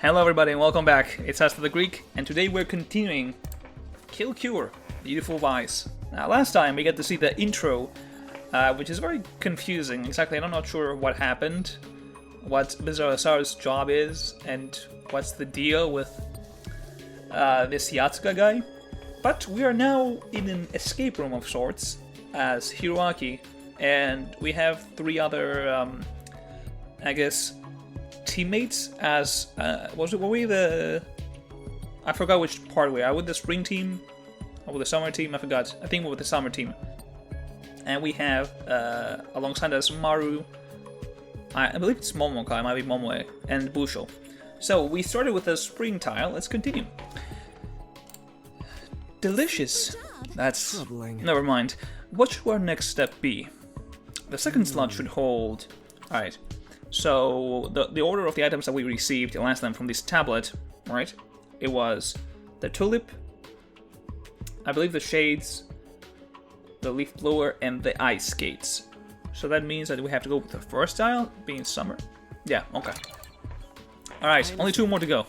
Hello everybody and welcome back. It's Asta the Greek, and today we're continuing Killcure, Beautiful Vice. Now last time we got to see the intro, which is very confusing. Exactly, I'm not sure what happened, what Bizarre's job is, and what's the deal with this Yatsuka guy. But we are now in an escape room of sorts as Hiroaki, and we have three other, I guess, teammates as were we the... I forgot which part we are. With the spring team or with the summer team? I forgot. I think we're with the summer team. And we have alongside us Maru, I believe it's Momoka, it might be Momoe, and Busho. So we started with the spring tile. Let's continue. Delicious. That's troubling. Never mind. What should our next step be? The second slot should hold. Alright. So, the order of the items that we received last time from this tablet, right? It was the tulip, I believe the shades, the leaf blower, and the ice skates. So that means that we have to go with the first tile, being summer. Yeah, okay. Alright, only two more to go.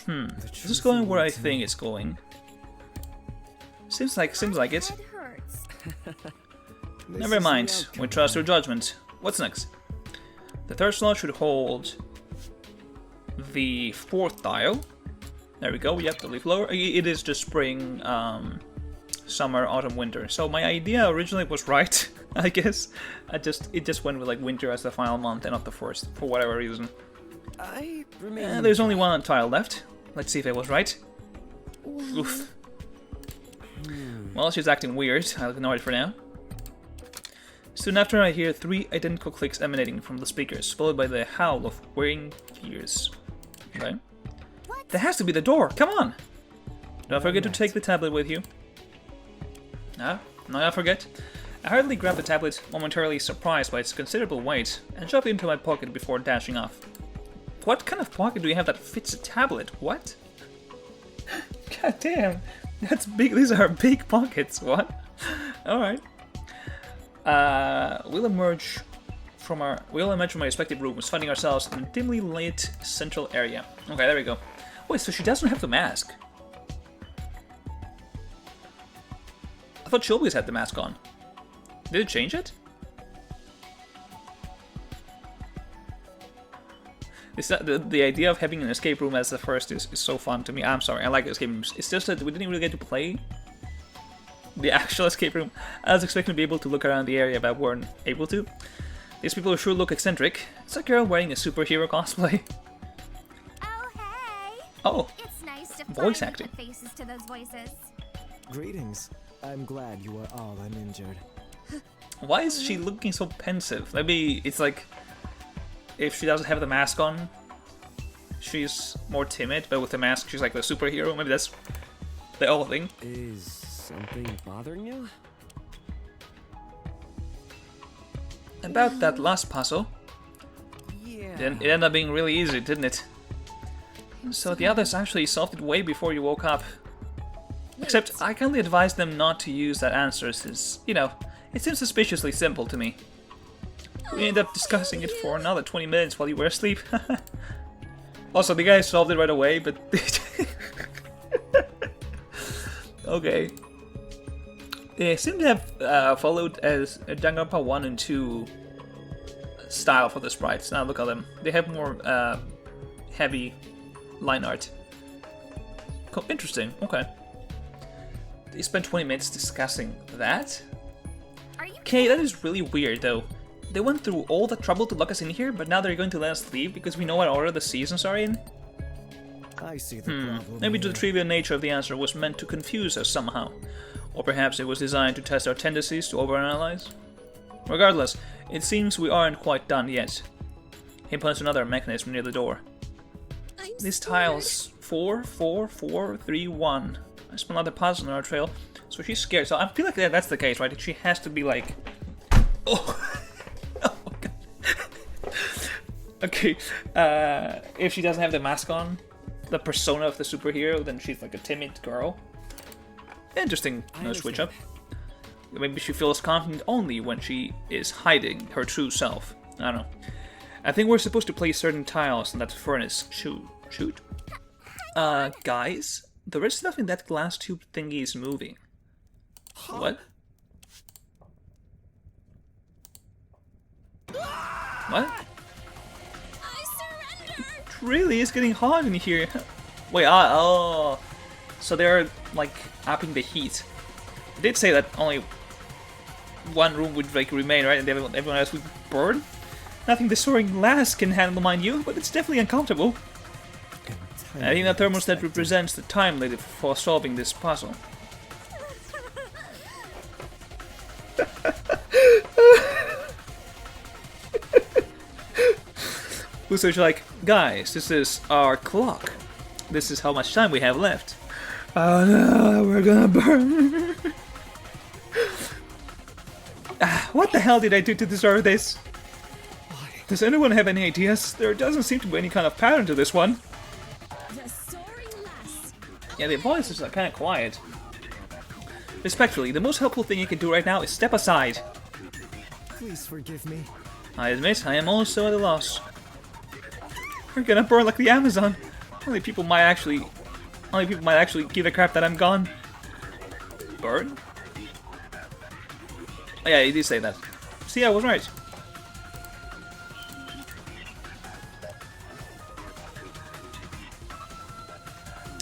Is this going where I think it's going? Seems like it. Never mind, we trust your judgment. What's next? The third slot should hold the fourth tile. There we go, yep, the leaf blower. It is just spring, summer, autumn, winter. So my idea originally was right, I guess. It just went with like winter as the final month and not the first, for whatever reason. There's only one tile left. Let's see if it was right. Well. Oof. Well, she's acting weird. I'll ignore it for now. Soon after, I hear three identical clicks emanating from the speakers, followed by the howl of whirring gears. Okay. That has to be the door! Come on! Don't forget to take the tablet with you. No, I forget. I hurriedly grabbed the tablet, momentarily surprised by its considerable weight, and shoved it into my pocket before dashing off. What kind of pocket do you have that fits a tablet? What? God damn! That's big. These are big pockets. What? Alright. We'll emerge from our respective rooms, finding ourselves in a dimly lit central area. Okay, there we go. Wait, so she doesn't have the mask? I thought she always had the mask on. Did it change it? The idea of having an escape room as the first is so fun to me. I'm sorry, I like escape rooms. It's just that we didn't really get to play the actual escape room. I was expecting to be able to look around the area, but weren't able to. These people sure look eccentric. It's a girl wearing a superhero cosplay. Oh, hey! Oh, it's nice to voice acting. Put faces to those voices. Greetings. I'm glad you are all uninjured. Why is she looking so pensive? Maybe it's like if she doesn't have the mask on, she's more timid, but with the mask she's like the superhero. Maybe that's the whole thing. Is something bothering you? About that last puzzle. Yeah. Then it ended up being really easy, didn't it? So the others actually solved it way before you woke up. Except I kindly advised them not to use that answer since, you know, it seems suspiciously simple to me. We ended up discussing it for another 20 minutes while you were asleep. Also, the guy solved it right away, but... Okay. They seem to have followed as danganronpa 1 and 2 style for the sprites. Now look at them. They have more heavy line art. Interesting, okay. They spent 20 minutes discussing that? Okay, that is really weird though. They went through all the trouble to lock us in here, but now they're going to let us leave because we know what order the seasons are in? I see the problem. Maybe the trivial nature of the answer was meant to confuse us somehow. Or perhaps it was designed to test our tendencies to overanalyze. Regardless, it seems we aren't quite done yet. He points to another mechanism near the door. These tiles 4, 4, 4, 3, 1. I spent another puzzle on our trail, so she's scared. So I feel like that's the case, right? She has to be like... Oh, oh my god. Okay, if she doesn't have the mask on, the persona of the superhero, then she's like a timid girl. Interesting switch up. Maybe she feels confident only when she is hiding her true self. I don't know. I think we're supposed to place certain tiles in that furnace. Shoot. Guys, there is stuff in that glass tube thingy is moving. What? What? I surrender. It really is getting hot in here. Wait, oh. So they're, like, upping the heat. It did say that only one room would, like, remain, right? And everyone else would burn? Nothing the soaring glass can handle, mind you, but it's definitely uncomfortable. I think that thermostat represents the time needed for solving this puzzle. Uso's like, guys, this is our clock. This is how much time we have left. Oh no, we're gonna burn. What the hell did I do to deserve this? Does anyone have any ideas? There doesn't seem to be any kind of pattern to this one. Yeah, the voices are kind of quiet. Respectfully, the most helpful thing you can do right now is step aside. Please forgive me. I admit, I am also at a loss. We're gonna burn like the Amazon. Only people might actually give a crap that I'm gone. Burn? Oh yeah, you did say that. See, I was right.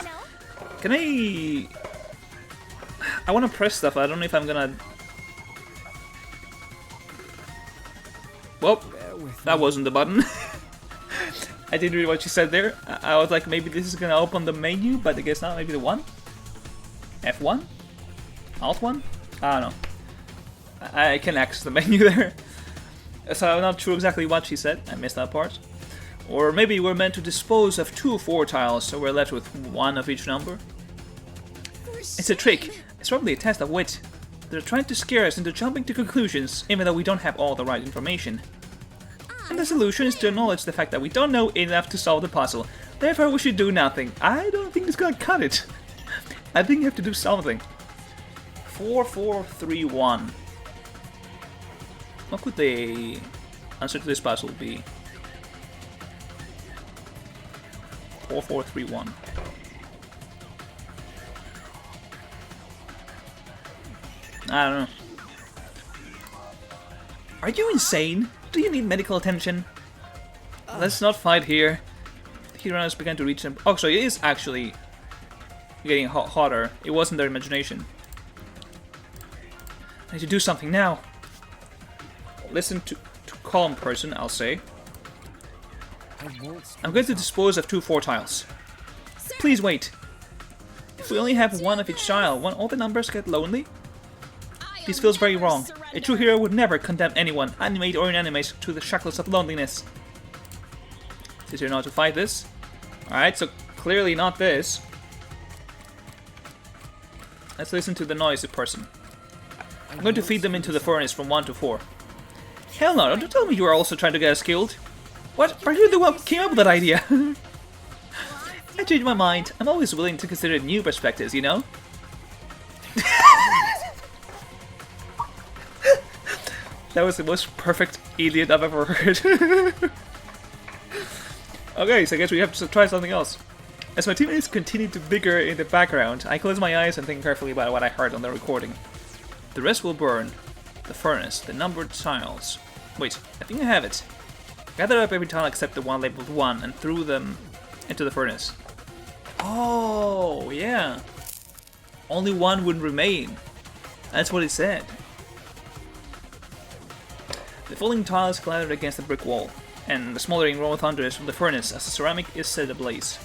No. Can I want to press stuff. I don't know if I'm gonna. Well, that wasn't the button. I didn't read what you said there. I was like, maybe this is gonna open the menu, but I guess not. Maybe the 1? F1? Alt 1? I don't know. I can access the menu there. So I'm not sure exactly what she said. I missed that part. Or maybe we're meant to dispose of 2 4 tiles, so we're left with 1 of each number. It's a trick. It's probably a test of wit. They're trying to scare us into jumping to conclusions, even though we don't have all the right information. And the solution is to acknowledge the fact that we don't know enough to solve the puzzle. Therefore, we should do nothing. I don't think it's gonna cut it. I think you have to do something. 4 4 3 1. What could the answer to this puzzle be? 4 4 3 1. I don't know. Are you insane? Do you need medical attention? Let's not fight here. The heat runners began to reach them. Oh, so it is actually getting hotter. It wasn't their imagination. I need to do something now. Listen to calm person, I'll say. I'm going to dispose of 2 4 tiles. Please wait. If we only have 1 of each tile, won't all the numbers get lonely? This feels very wrong. A true hero would never condemn anyone, animate or inanimate, to the shackles of loneliness. Is you know how to fight this? Alright, so clearly not this. Let's listen to the noisy person. I'm going to feed them into the furnace from 1 to 4. Hell no, don't tell me you are also trying to get us killed. What? Are you the one who came up with that idea? I changed my mind. I'm always willing to consider new perspectives, you know? That was the most perfect idiot I've ever heard. Okay, so I guess we have to try something else. As my teammates continue to bicker in the background, I close my eyes and think carefully about what I heard on the recording. The rest will burn. The furnace, the numbered tiles. Wait, I think I have it. Gather up every tile except the one labeled 1 and threw them into the furnace. Oh, yeah. Only 1 would remain. That's what it said. The falling tiles clattered against the brick wall, and the smoldering roll thunders from the furnace as the ceramic is set ablaze.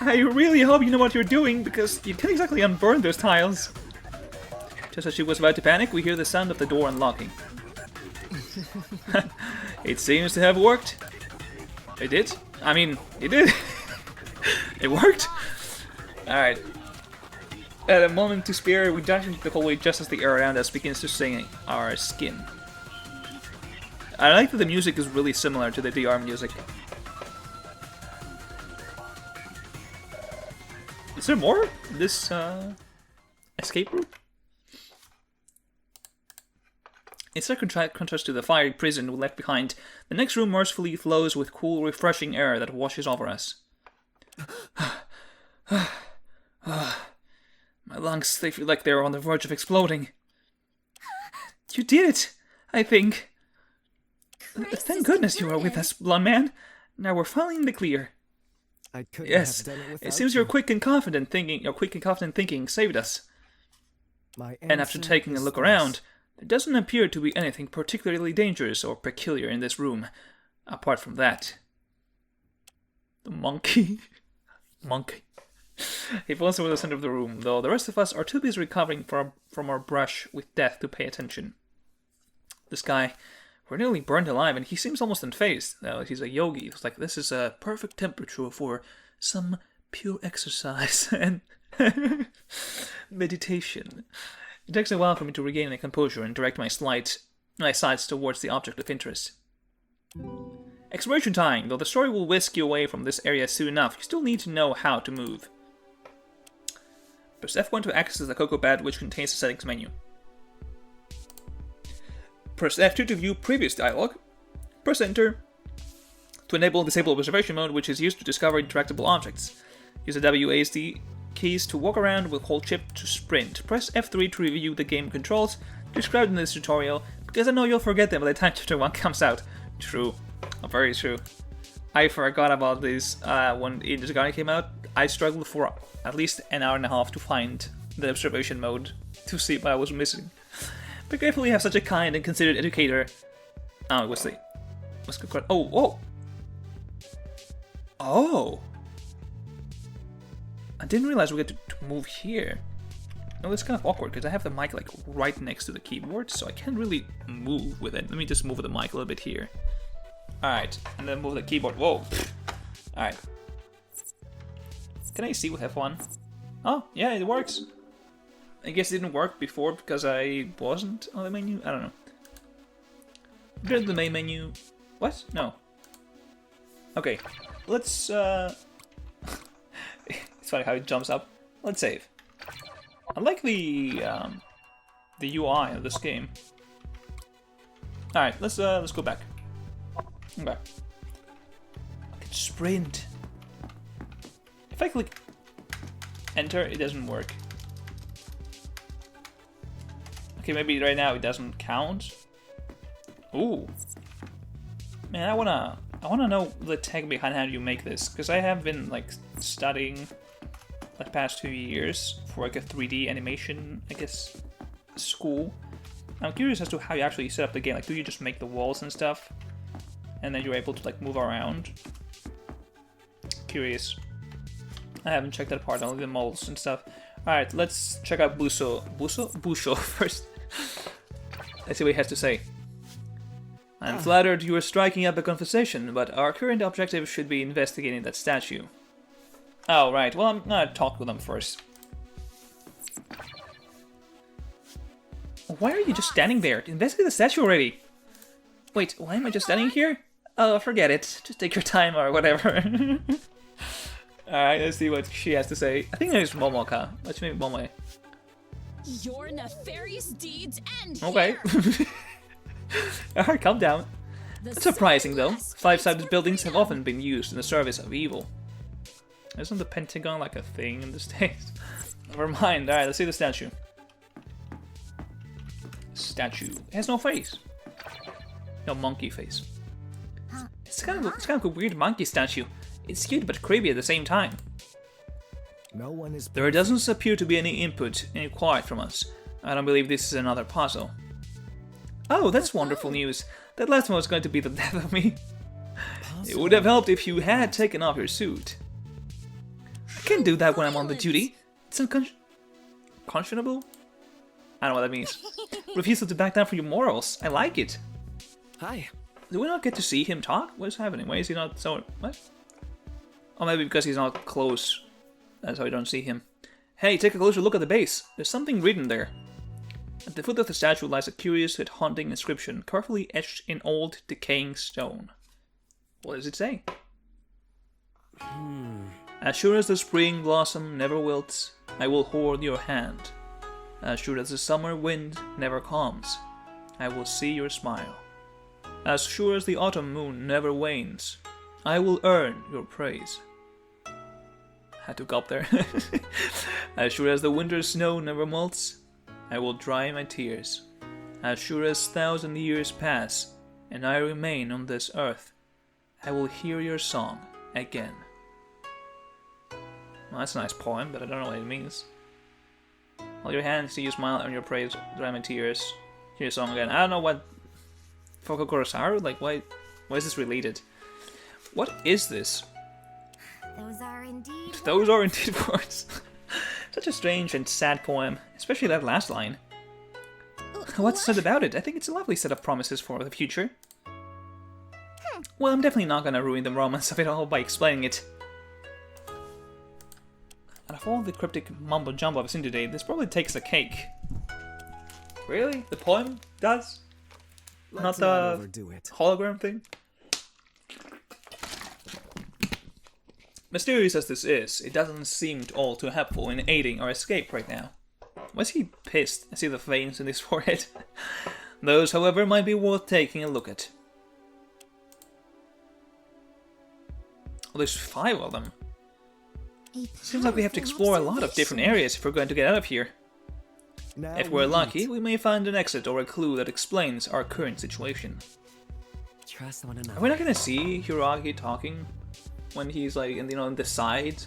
I really hope you know what you're doing, because you can't exactly unburn those tiles. Just as she was about to panic, we hear the sound of the door unlocking. It seems to have worked. It did? I mean, it did. It worked. Alright. At a moment to spare, we dash into the hallway just as the air around us begins to sting our skin. I like that the music is really similar to the DR music. Is there more in this escape room? In stark contrast to the fiery prison we left behind, the next room mercifully flows with cool, refreshing air that washes over us. My lungs, they feel like they're on the verge of exploding. You did it, I think. Thank goodness you are with us, blonde man. Now we're finally in the clear. I couldn't Yes, have done it without it seems you. your quick and confident thinking saved us. My And after answer taking a is look this. around, there doesn't appear to be anything particularly dangerous or peculiar in this room, apart from that. The monkey. Monkey. He falls over the center of the room, though the rest of us are too busy recovering from our brush with death to pay attention. This guy, we're nearly burned alive, and he seems almost unfazed. He's a yogi. It's like, this is a perfect temperature for some pure exercise and meditation. It takes a while for me to regain my composure and direct my sights towards the object of interest. Exploration time! Though the story will whisk you away from this area soon enough, you still need to know how to move. Press F1 to access the cocoa pad, which contains the settings menu. Press F2 to view previous dialogue. Press Enter to enable disable observation mode, which is used to discover interactable objects. Use the WASD keys to walk around with hold shift to sprint. Press F3 to review the game controls described in this tutorial, because I know you'll forget them by the time Chapter 1 comes out. True. Very true. I forgot about this when Danganronpa came out. I struggled for at least an hour and a half to find the observation mode to see what I was missing. But gratefully have such a kind and considerate educator. Oh, what's the... Oh, whoa! Oh! I didn't realize we get to move here. No, it's kind of awkward because I have the mic like right next to the keyboard, so I can't really move with it. Let me just move the mic a little bit here. Alright, and then move the keyboard. Whoa! Alright. Can I see with F1? Oh, yeah, it works. I guess it didn't work before because I wasn't on the menu. I don't know. Go to the main menu. What? No. Okay, let's it's funny how it jumps up. Let's save. I like the UI of this game. All right, let's go back. Okay. I can sprint. If I click enter, it doesn't work. Okay, maybe right now it doesn't count. Ooh, man, I wanna know the tech behind how you make this, because I have been like studying the past 2 years for like a 3D animation, I guess, school. I'm curious as to how you actually set up the game. Like, do you just make the walls and stuff, and then you're able to like move around? Curious. I haven't checked that part, only the models and stuff. Alright, let's check out Busho first. Let's see what he has to say. I'm flattered you are striking up a conversation, but our current objective should be investigating that statue. Oh, right. Well, I'm gonna talk with them first. Why are you just standing there? Investigate the statue already! Wait, why am I just standing here? Oh, forget it. Just take your time or whatever. Alright, let's see what she has to say. I think it's Momoka. Let's make Momo. Your nefarious deeds end Okay. here. Alright, calm down. The That's surprising though. sacrifice Five-sided for buildings have freedom. often been used in the service of evil. Isn't the Pentagon like a thing in the States? Never mind. Alright, let's see the statue. Statue. It has no face. No monkey face. It's kind of a weird monkey statue. It's cute but creepy at the same time. No one is. There doesn't appear to be any input, any quiet from us. I don't believe this is another puzzle. Oh, that's wonderful news. That last one was going to be the death of me. It would have helped if you had taken off your suit. I can't do that when I'm on the duty. It's unconscionable? I don't know what that means. Refusal to back down for your morals. I like it. Hi. Do we not get to see him talk? What's happening? Why is he not so... What? Oh, maybe because he's not close. That's how we don't see him. Hey, take a closer look at the base. There's something written there. At the foot of the statue lies a curious yet haunting inscription, carefully etched in old, decaying stone. What does it say? As sure as the spring blossom never wilts, I will hold your hand. As sure as the summer wind never calms, I will see your smile. As sure as the autumn moon never wanes, I will earn your praise. Had to gulp there. As sure as the winter snow never melts, I will dry my tears. As sure as 1,000 years pass, and I remain on this earth, I will hear your song again. Well, that's a nice poem, but I don't know what it means. Hold your hands, see you smile, earn your praise, dry my tears, hear your song again. I don't know what... Fokokorosaru? Like, why is this related? What is this? Those are indeed. Those are indeed words. Such a strange and sad poem, especially that last line. What's said about it? I think it's a lovely set of promises for the future. Well, I'm definitely not gonna ruin the romance of it all by explaining it. Out of all the cryptic mumbo-jumbo I've seen today, this probably takes the cake. Really? The poem does? Let's not the overdo it. hologram thing? Mysterious as this is, it doesn't seem all too helpful in aiding our escape right now. Was he pissed? I see the veins in his forehead. Those, however, might be worth taking a look at. Oh, there's 5 of them. Seems like we have to explore a lot of different areas if we're going to get out of here. Now If we're we lucky, eat. we may find an exit or a clue that explains our current situation. Trust one another. Are we not gonna see Hiroaki talking when he's like in the side?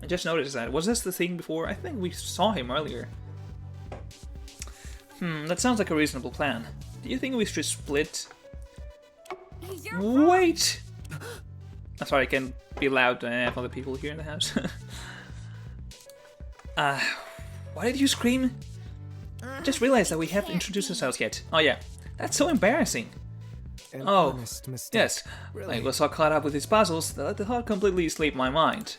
I just noticed that. Was this the thing before? I think we saw him earlier. That sounds like a reasonable plan. Do you think we should split? Wait! I'm sorry, I can't be loud and I have other people here in the house. Why did you scream? Just realized that we haven't introduced ourselves yet. Oh yeah, that's so embarrassing. An Oh, honest mistake. yes. Really? I was so caught up with these puzzles that the thought completely escaped my mind.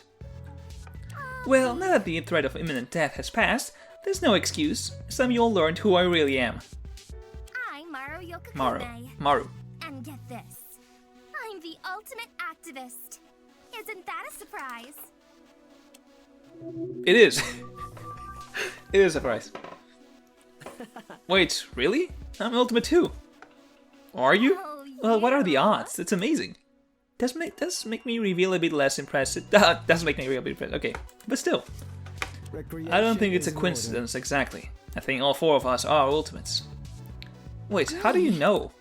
Well, now that the threat of imminent death has passed, there's no excuse. It's time you all learned who I really am. I'm Maru Yokokune. Maru. And get this. I'm the ultimate activist. Isn't that a surprise? It is. It is a surprise. Wait, really? I'm Ultimate too. Are you? Oh, Well, what are the yeah. odds? It's amazing. Does make me reveal a bit less impressive. Does make me reveal a bit impressive. Okay, but still, I don't think it's a Recreation is coincidence exactly. I think all 4 of us are ultimates. Wait, how do you know?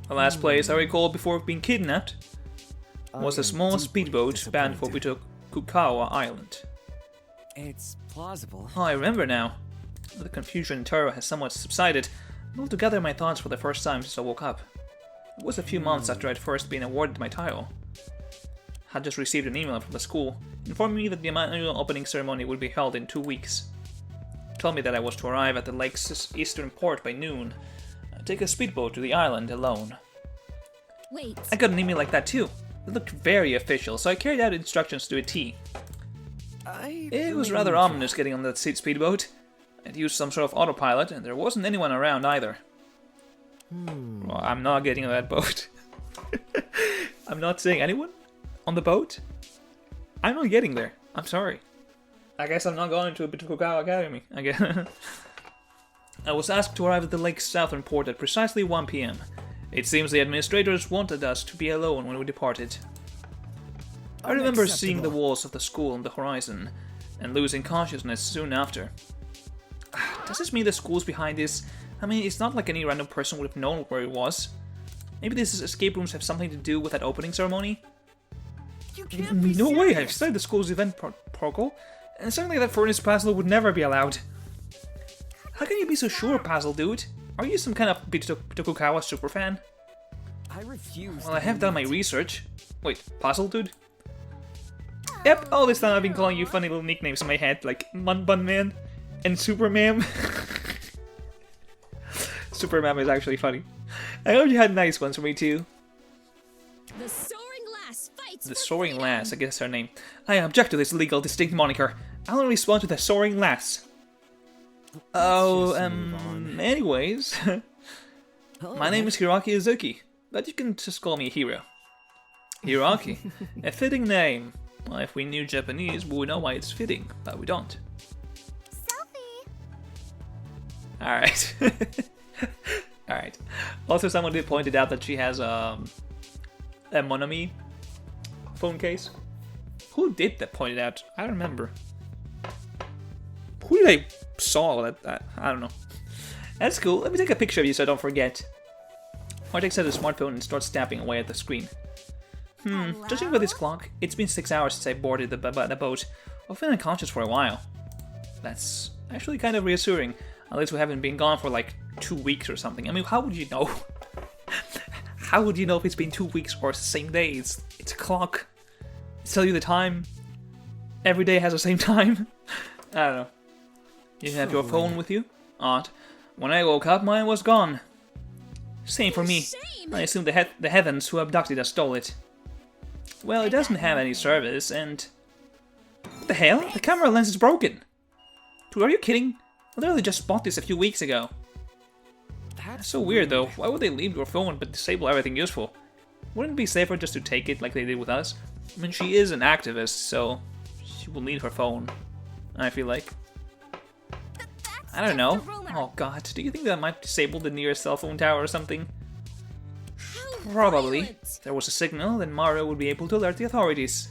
The last place I recall before being kidnapped was a small speedboat bound for Kukawa Island. It's plausible. Oh, I remember now. The confusion and terror has somewhat subsided. I'm able to gather my thoughts for the first time since I woke up. It was a few months after I'd first been awarded my title. I had just received an email from the school informing me that the annual opening ceremony would be held in 2 weeks. It told me that I was to arrive at the lake's eastern port by noon, take a speedboat to the island alone. Wait. I got an email like that too. It looked very official, so I carried out instructions to a T. It was rather ominous getting on that speedboat. I'd used some sort of autopilot, and there wasn't anyone around either. Well, I'm not getting on that boat. I'm not saying anyone on the boat. I'm not getting there. I'm sorry. I guess I'm not going to a Bitokugawa Academy. I guess. I was asked to arrive at the lake's southern port at precisely 1 p.m. It seems the administrators wanted us to be alone when we departed. I remember seeing the walls of the school on the horizon and losing consciousness soon after. Does this mean the school's behind this? I mean, it's not like any random person would have known where it was. Maybe these escape rooms have something to do with that opening ceremony? No way, I've studied the school's event protocol, and certainly that furnace puzzle would never be allowed. How can you be so sure, puzzle dude? Are you some kind of Bitokugawa superfan? I refuse. Well, I have done my research. Wait, puzzle dude? Yep, all this time I've been calling you funny little nicknames in my head, like Mun Bun Man and Superman. Superman is actually funny. I hope you had nice ones for me too. The soaring lass fights. The for Soaring freedom. Lass, I guess her name. I object to this legal distinct moniker. I'll only respond to the Soaring Lass. Oh, just move on. anyways. My name is Hiroaki Izuki, but you can just call me Hiro. Hiroaki, a fitting name. Well, if we knew Japanese, we would know why it's fitting, but we don't. Selfie. Alright. Alright. Also, someone did pointed out that she has a Monami phone case. Who did that pointed out? I don't remember. Who did I saw that? I don't know. That's cool. Let me take a picture of you so I don't forget. Or takes out the smartphone and starts tapping away at the screen. Judging by this clock, it's been 6 hours since I boarded the boat. I've been unconscious for a while. That's actually kind of reassuring. At least we haven't been gone for like 2 weeks or something. I mean, how would you know? How would you know if it's been 2 weeks or the same day? It's a clock. It tells you the time. Every day has the same time. I don't know. You have your phone with you? Odd. When I woke up, mine was gone. Same for me. Shame. I assume the heavens who abducted us stole it. Well, it doesn't have any service, and... What the hell? The camera lens is broken! Dude, are you kidding? I literally just bought this a few weeks ago. That's so weird, though. Why would they leave your phone but disable everything useful? Wouldn't it be safer just to take it like they did with us? I mean, she is an activist, so she will need her phone, I feel like. I don't know. Oh god, do you think that might disable the nearest cell phone tower or something? Probably. If there was a signal, then Mario would be able to alert the authorities.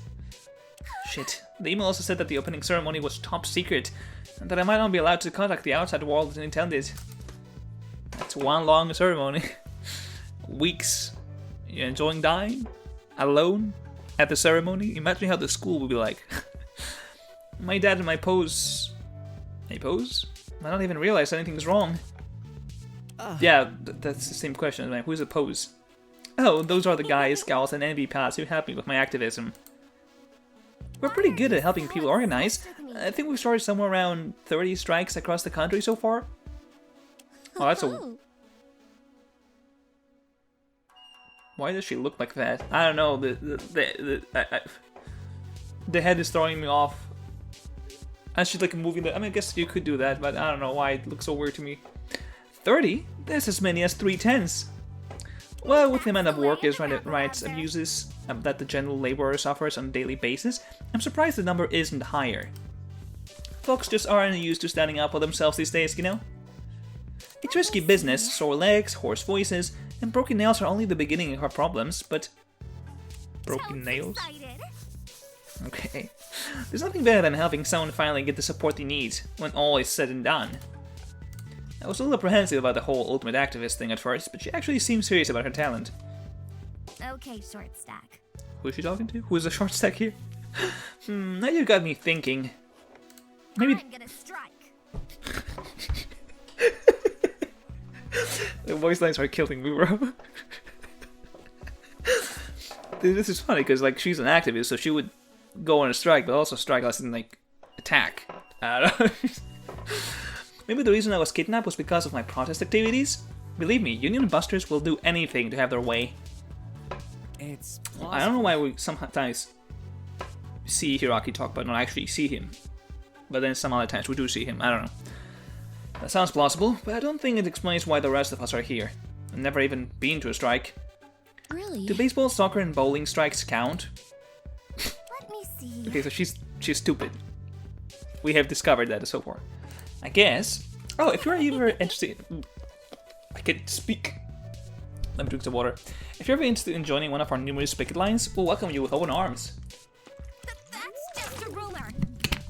Shit. The email also said that the opening ceremony was top secret, and that I might not be allowed to contact the outside world as intended. That's one long ceremony. Weeks. You're enjoying dying? Alone? At the ceremony? Imagine how the school would be like. My dad and my pose... My pose? I don't even realize anything's wrong. Yeah, that's the same question. Like, who's a pose? Oh, those are the guys, gals, and NB paths who helped me with my activism. We're pretty good at helping people organize. I think we've started somewhere around 30 strikes across the country so far. Oh, that's a... Why does she look like that? I don't know. The head is throwing me off. And she's like moving the... I mean, I guess you could do that, but I don't know why it looks so weird to me. 30? There's as many as 3 10s. Well, with the amount of work rights abuses that the general laborer suffers on a daily basis, I'm surprised the number isn't higher. Folks just aren't used to standing up for themselves these days, you know? It's risky business, sore legs, hoarse voices, and broken nails are only the beginning of our problems, but... Broken nails? Okay. There's nothing better than helping someone finally get the support they need when all is said and done. I was a little apprehensive about the whole ultimate activist thing at first, but she actually seems serious about her talent. Okay, short stack. Who is she talking to? Who is the short stack here? Now you got me thinking. Maybe... I'm gonna strike. The voice lines are killing me, bro. This is funny, because like she's an activist, so she would go on a strike, but also strike us in like attack. I don't know. Maybe the reason I was kidnapped was because of my protest activities? Believe me, Union Busters will do anything to have their way. It's I don't know why we sometimes see Hiraki talk, but not actually see him. But then some other times we do see him, I don't know. That sounds plausible, but I don't think it explains why the rest of us are here. I've never even been to a strike. Really? Do baseball, soccer, and bowling strikes count? Let me see. Okay, so she's stupid. We have discovered that so far. I guess. Oh, if you're ever interested... I can't speak. Let me drink some water. If you're ever interested in joining one of our numerous picket lines, we'll welcome you with open arms. That's just a rumor.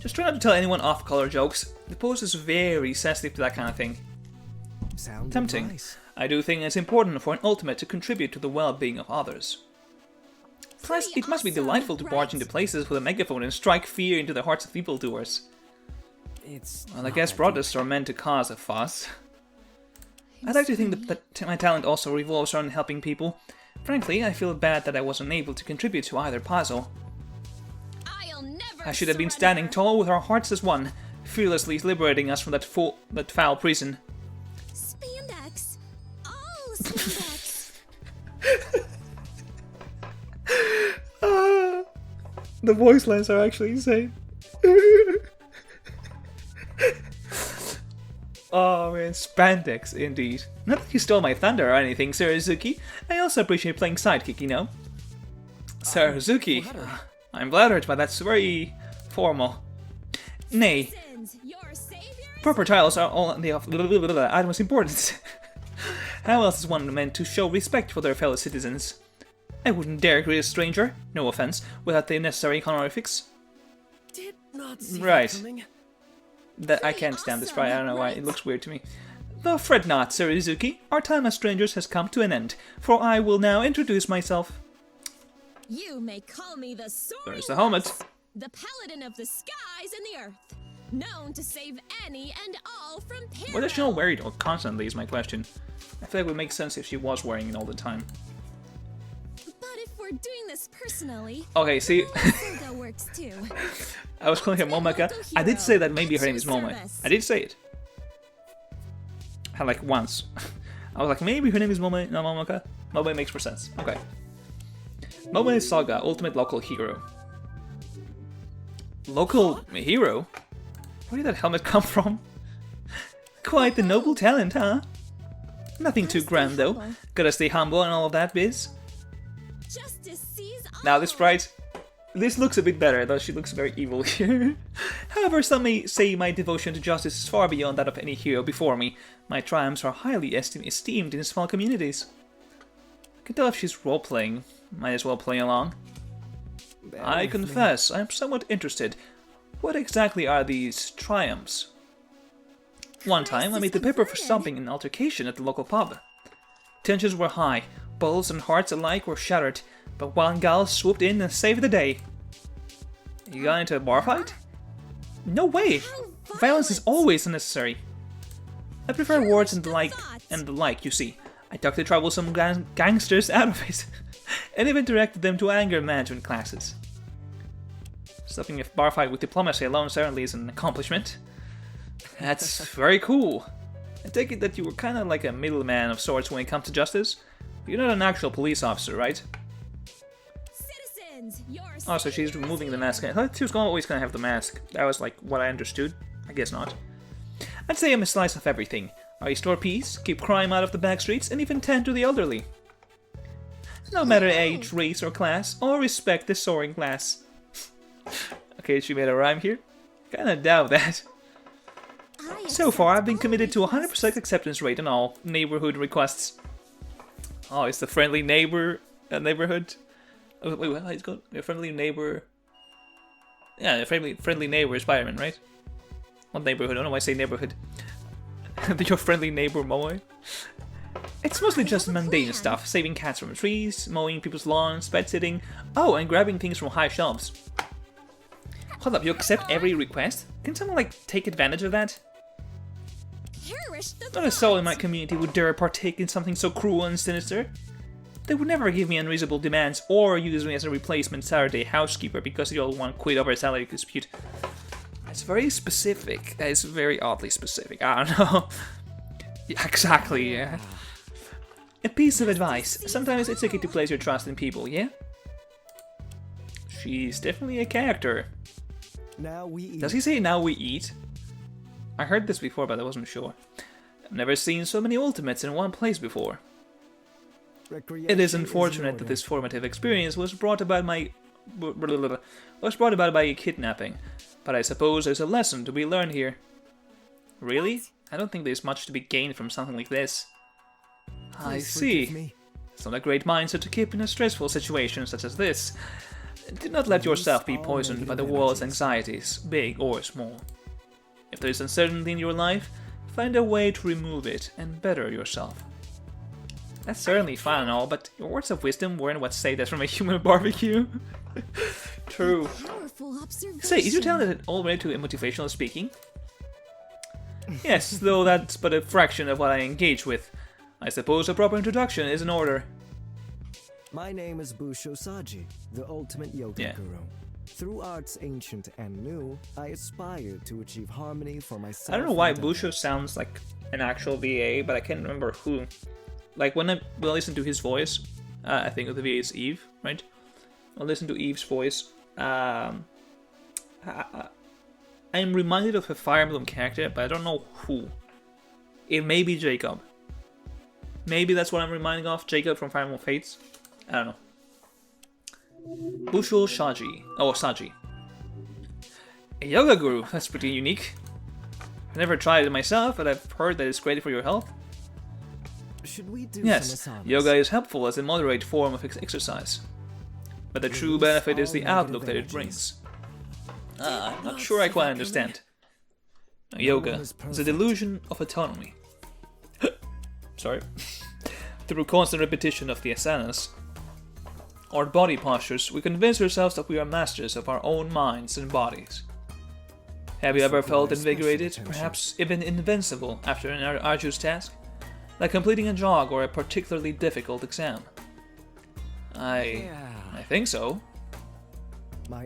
Just try not to tell anyone off-color jokes. The post is very sensitive to that kind of thing. sound Tempting. nice. I do think it's important for an ultimate to contribute to the well-being of others. Plus, it must be delightful to barge into places with a megaphone and strike fear into the hearts of evildoers. It's Well, I guess protests are meant to cause a fuss. I'd like to think that my talent also revolves around helping people. Frankly, I feel bad that I wasn't able to contribute to either puzzle. I'll never I should have been surrender. standing tall with our hearts as one, fearlessly liberating us from that foul prison. Spandex. All spandex. The voice lines are actually insane. Oh man, spandex indeed. Not that you stole my thunder or anything, Sarazuki. I also appreciate playing sidekick, you know. Sarazuki, I'm flattered, but that's very formal. Nay, Sins, your savior Proper titles are all the utmost importance. How else is one meant to show respect for their fellow citizens? I wouldn't dare greet a stranger, no offense, without the necessary honorifics. Did not see Right. that coming. That I can't stand this right, I don't know why, it looks weird to me. Though fret not, Sir Izuki, our time as strangers has come to an end, for I will now introduce myself. You may call me the Soaring There's the helmet. Horse, the paladin of the skies and the earth, known to save any and all from peril. Why does she not wear it constantly is my question. I feel like it would make sense if she was wearing it all the time. But if we're doing this personally, Okay, see, Soga works too. I was calling her Momaka. I did say that maybe her name is Momo. I did say it. Like once. I was like, maybe her name is Momo, not Momaka. Momo makes more sense. Okay. Momo is Saga, ultimate local hero. Local hero? Where did that helmet come from? Quite the noble talent, huh? Nothing too grand though. Gotta stay humble and all of that biz. Justice sees all. Now this sprite, this looks a bit better, though she looks very evil here. However, some may say my devotion to justice is far beyond that of any hero before me. My triumphs are highly esteemed in small communities. I can tell if she's role-playing. Might as well play along. I confess, I'm somewhat interested. What exactly are these triumphs? One time, I made the paper for stopping an altercation at the local pub. Tensions were high, bulls and hearts alike were shattered, but one gal swooped in and saved the day. You got into a bar fight? No way! Violence is always unnecessary. I prefer words and the like, you see. I talked the troublesome gangsters out of it, and even directed them to anger management classes. Stopping a bar fight with diplomacy alone certainly is an accomplishment. That's very cool. I take it that you were kind of like a middleman of sorts when it comes to justice. You're not an actual police officer, right? Citizens, your Oh, so she's removing the mask. I thought she was always gonna have the mask. That was like what I understood. I guess not. I'd say I'm a slice of everything. I restore peace, keep crime out of the back streets, and even tend to the elderly. No matter age, race, or class, all respect the soaring class. Okay, she made a rhyme here? Kinda doubt that. So far, I've been committed to 100% acceptance rate on all neighborhood requests. Oh, it's the friendly neighbor neighborhood. Oh, wait, what is it called? A friendly neighbor. Yeah, a friendly neighbor Spider-Man, right? What neighborhood? I don't know why I say neighborhood. Your friendly neighbor Moe. It's mostly just mundane stuff: saving cats from trees, mowing people's lawns, pet sitting. Oh, and grabbing things from high shelves. Hold up, you accept every request? Can someone like take advantage of that? perish the Not a soul in my community would dare partake in something so cruel and sinister. They would never give me unreasonable demands or use me as a replacement Saturday housekeeper because they all want quit over a salary dispute. That's very specific. That is very oddly specific. I don't know. Yeah, exactly, yeah. A piece of advice. Sometimes it's okay to place your trust in people, yeah? She's definitely a character. Now we eat. Does he say now we eat? I heard this before, but I wasn't sure. I've never seen so many ultimates in one place before. It is unfortunate that this formative experience was brought about by a kidnapping, but I suppose there's a lesson to be learned here. Really? I don't think there's much to be gained from something like this. I see. It's not a great mindset to keep in a stressful situation such as this. Do not let yourself be poisoned by the world's anxieties, big or small. If there is uncertainty in your life, find a way to remove it and better yourself. That's certainly fine and all, but your words of wisdom weren't what saved us from a human barbecue. True. Powerful observation. Say, is your talent already to motivational speaking? Yes, though that's but a fraction of what I engage with. I suppose a proper introduction is in order. My name is Busho Saji, the ultimate yoga Yeah. guru. Through arts ancient and new, I aspire to achieve harmony for myself. I don't know why and Busho others. sounds like an actual VA, but I can't remember who. Like when I listen to his voice, I think of the VA is Eve, right? I'll listen to Eve's voice. I'm reminded of a Fire Emblem character, but I don't know who. It may be Jacob. Maybe that's what I'm reminding of, Jacob from Fire Emblem Fates. I don't know. Busho Saji. Oh, Saji. A yoga guru, that's pretty unique. I've never tried it myself, but I've heard that it's great for your health. Should we do Yes, some asanas? yoga is helpful as a moderate form of exercise. But the true benefit is the outlook that it brings. I'm not sure I quite understand. Yoga is a delusion of autonomy. Sorry. Through constant repetition of the asanas, or body postures, we convince ourselves that we are masters of our own minds and bodies. Have you ever felt invigorated, perhaps even invincible, after an arduous task? Like completing a jog or a particularly difficult exam? I think so.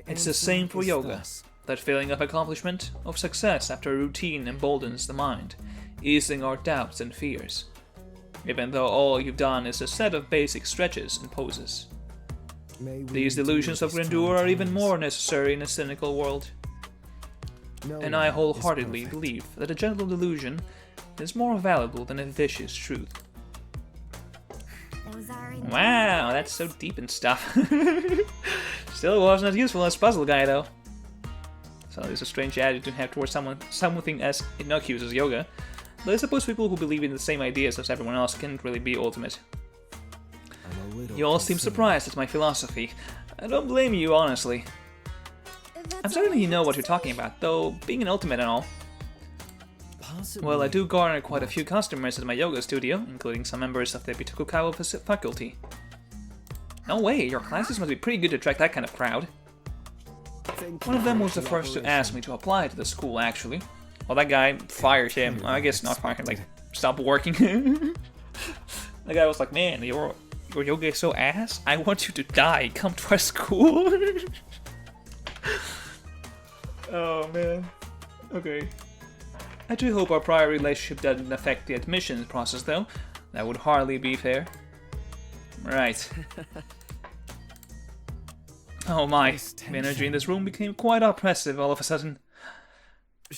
It's the same for yoga. That feeling of accomplishment, of success after a routine emboldens the mind, easing our doubts and fears. Even though all you've done is a set of basic stretches and poses. These delusions of grandeur are even more necessary in a cynical world. And I wholeheartedly believe that a gentle delusion is more valuable than a vicious truth. Wow, that's so deep and stuff. Still wasn't as useful as Puzzle Guy, though. So there's a strange attitude to have towards something as innocuous as yoga. But I suppose people who believe in the same ideas as everyone else can't really be ultimate. You all seem surprised at my philosophy. I don't blame you, honestly. I'm certain you know what you're talking about, though being an ultimate and all. Well, I do garner quite a few customers at my yoga studio, including some members of the Bitokukawa faculty. No way, your classes must be pretty good to attract that kind of crowd. One of them was the first to ask me to apply to the school, actually. Well, that guy fired him. I guess not fired him, like, stop working. The guy was like, man, your yoga is so ass, I want you to die, come to our school. Oh, man. Okay. I do hope our prior relationship doesn't affect the admissions process, though. That would hardly be fair. Right. Oh my, the energy in this room became quite oppressive all of a sudden.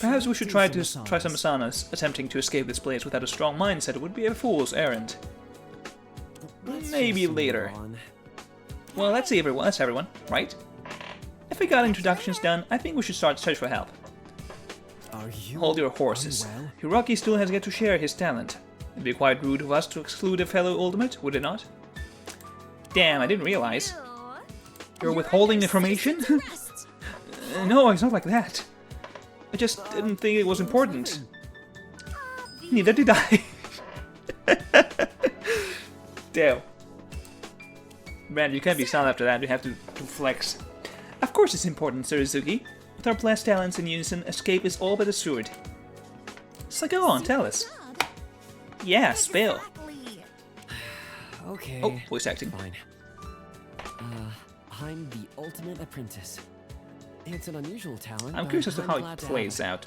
Perhaps we should try some asanas. Attempting to escape this place without a strong mindset would be a fool's errand. Maybe later. Well, that's everyone, right? If we got introductions done, I think we should start search for help. Hold your horses. Hiroki still has yet to share his talent. It'd be quite rude of us to exclude a fellow ultimate, would it not? Damn, I didn't realize. You're withholding information? No, it's not like that. I just didn't think it was important. Neither did I. Damn. Man, you can't be silent after that, you have to flex. Of course it's important, Surizuki. With our blessed talents in unison, escape is all but assured. So go on, tell us. Yeah, spill. Okay. Oh, voice acting. Fine. I'm the ultimate apprentice. It's an unusual talent. I'm curious as to how it plays out.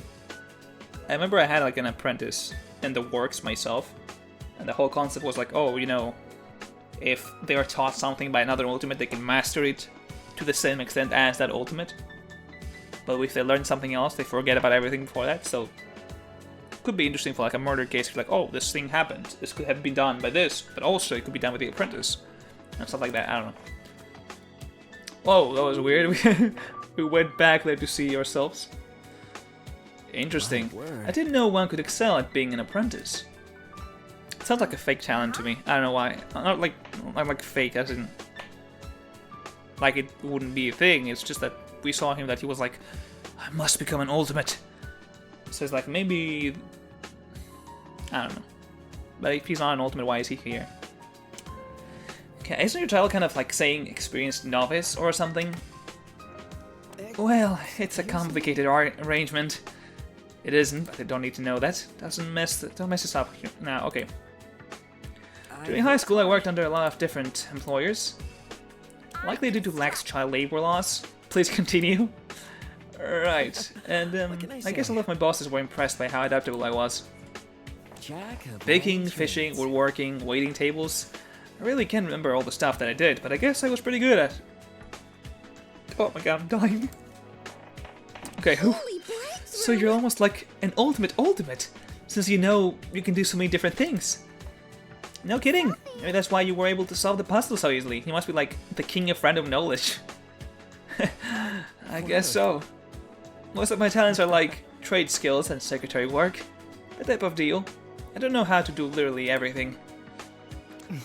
I remember I had like an apprentice in the works myself, and the whole concept was like, oh, you know, if they are taught something by another ultimate, they can master it to the same extent as that ultimate. But if they learn something else, they forget about everything before that, so it could be interesting for like a murder case, like, oh, this thing happened, this could have been done by this, but also it could be done with the apprentice, and stuff like that, I don't know. Whoa, that was weird. We went back there to see ourselves. Interesting. I didn't know one could excel at being an apprentice. It sounds like a fake talent to me. I don't know why. Not like fake as in like it wouldn't be a thing. It's just that we saw him that he was like, I must become an ultimate. So it's like maybe I don't know. But if he's not an ultimate, why is he here? Okay, isn't your title kind of like saying experienced novice or something? Well, it's a complicated arrangement. It isn't, but I don't need to know that. Don't mess this up here. Now, okay. During high school, I worked under a lot of different employers. Likely due to lax child labor laws. Please continue. Right, and I guess a lot of my bosses were impressed by how adaptable I was. Baking, fishing, woodworking, waiting tables. I really can't remember all the stuff that I did, but I guess I was pretty good at. Oh my god, I'm dying. Okay, so you're almost like an ultimate, since you know you can do so many different things. No kidding. Maybe that's why you were able to solve the puzzle so easily. You must be like the king of random knowledge. I guess so. Most of my talents are like trade skills and secretary work. That type of deal. I don't know how to do literally everything.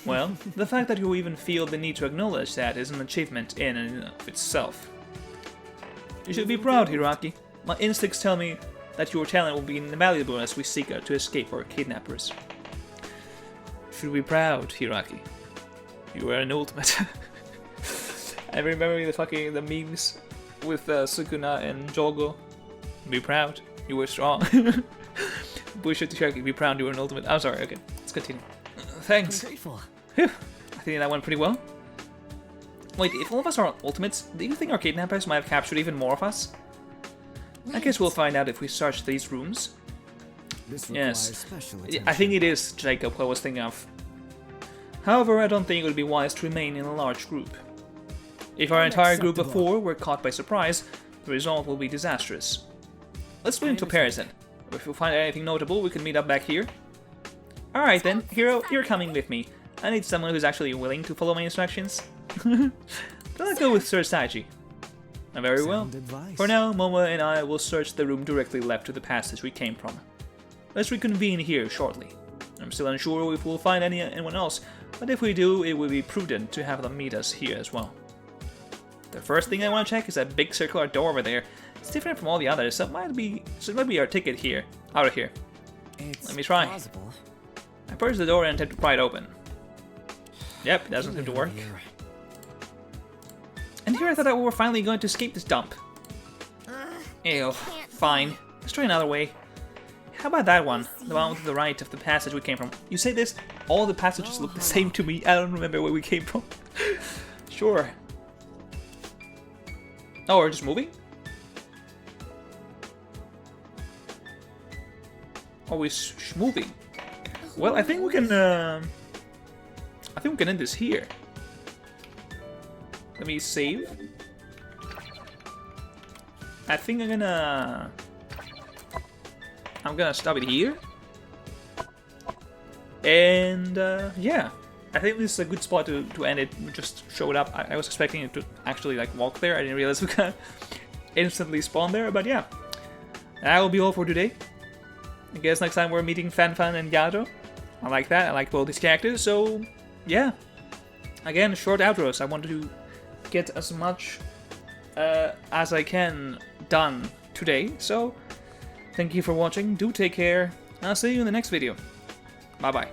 Well, the fact that you even feel the need to acknowledge that is an achievement in and of itself. You should be proud, Hiraki. My instincts tell me that your talent will be invaluable as we seek to escape our kidnappers. You should be proud, Hiraki. You are an ultimate. I remember the memes with Sukuna and Jogo. Be proud, you were strong. Bullshit to Hiraki, be proud, you were an ultimate. I'm sorry, okay, let's continue. Thanks. Grateful. Phew, I think that went pretty well. Wait, if all of us are ultimates, do you think our kidnappers might have captured even more of us? I guess we'll find out if we search these rooms. This Yes, special I think it is Jacob who I was thinking of. However, I don't think it would be wise to remain in a large group. If our entire group of 4 were caught by surprise, the result will be disastrous. Let's split into pairs then. If we find anything notable, we can meet up back here. Alright then, Hiro, you're coming with me. I need someone who's actually willing to follow my instructions. Let's go with Sir Saiji. Very well. For now, Momo and I will search the room directly left to the passage we came from. Let's reconvene here shortly. I'm still unsure if we'll find anyone else, but if we do, it would be prudent to have them meet us here as well. The first thing I want to check is that big circular door over there. It's different from all the others, so it might be our ticket here. Out of here. Let me try. Plausible. I push the door and attempt to pry it open. Yep, it doesn't seem to work. And here I thought that we were finally going to escape this dump. Ew, fine. Let's try another way. How about that one? The one to the right of the passage we came from. You say this, all the passages look the same to me. I don't remember where we came from. Sure. Oh, we're just moving? Oh, we're moving. Well, I think we can end this here. Let me save. I think I'm gonna stop it here. And yeah, I think this is a good spot to end it. We just showed up. I was expecting it to actually like walk there. I didn't realize we could instantly spawn there. But yeah, that will be all for today. I guess next time we're meeting Fanfan and Gato. I like that. I like both these characters. So yeah, again, short outros. I wanted to get as much as I can done today. So thank you for watching. Do take care. I'll see you in the next video. Bye bye.